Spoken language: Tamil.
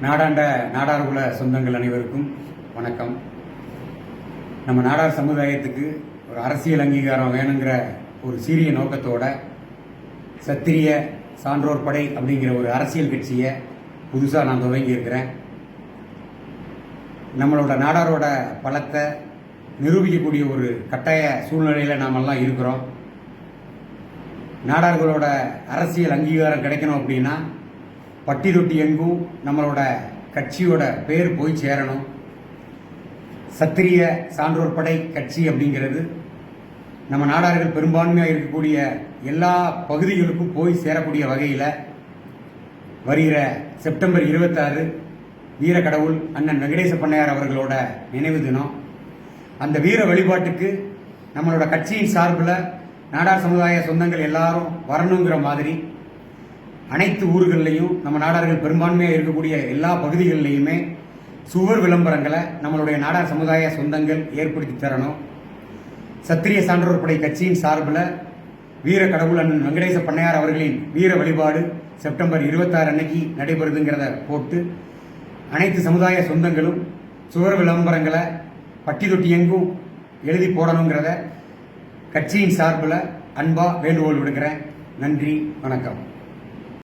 நாடாண்ட நாடார்குல சொந்தங்கள் அனைவருக்கும் வணக்கம். நம்ம நாடார் சமுதாயத்துக்கு ஒரு அரசியல் அங்கீகாரம் வேணுங்கிற ஒரு சீரிய நோக்கத்தோட சத்திரிய சான்றோர் படை அப்படிங்கிற ஒரு அரசியல் கட்சியை புதுசாக நான் துவங்கி இருக்கிறேன். நம்மளோட நாடாரோட பலத்தை நிரூபிக்கக்கூடிய ஒரு கட்டாய சூழ்நிலையில் நாமெல்லாம் இருக்கிறோம். நாடார்களோட அரசியல் அங்கீகாரம் கிடைக்கணும் அப்படின்னா பட்டி தொட்டி எங்கும் நம்மளோட கட்சியோட பேர் போய் சேரணும். சத்திரிய சான்றோர் படை கட்சி அப்படிங்கிறது நம்ம நாடார்கள் பெரும்பான்மையாக இருக்கக்கூடிய எல்லா பகுதிகளுக்கும் போய் சேரக்கூடிய வகையில் வருகிற செப்டம்பர் 26 வீர கடவுள் அண்ணன் வெங்கடேச பண்ணையார் அவர்களோட நினைவு தினம். அந்த வீர வழிபாட்டுக்கு நம்மளோட கட்சியின் சார்பில் நாடார் சமுதாய சொந்தங்கள் எல்லாரும் வரணுங்கிற மாதிரி அனைத்து ஊர்கள்லையும் நம்ம நாடார்கள் பெரும்பான்மையாக இருக்கக்கூடிய எல்லா பகுதிகளிலையுமே சுவர் விளம்பரங்களை நம்மளுடைய நாடார் சமுதாய சொந்தங்கள் ஏற்படுத்தி தரணும். சத்திரிய சான்றோர் படை கட்சியின் சார்பில் வீர கடவுள் அண்ணன் வெங்கடேச பண்ணையார் அவர்களின் வீர வழிபாடு செப்டம்பர் 26 அன்னைக்கு நடைபெறுதுங்கிறத போட்டு அனைத்து சமுதாய சொந்தங்களும் சுவர் விளம்பரங்களை பட்டி தொட்டி எங்கும் எழுதி போடணுங்கிறத கட்சியின் சார்பில் அன்பா வேண்டுகோள் விடுக்கிறேன். நன்றி, வணக்கம்.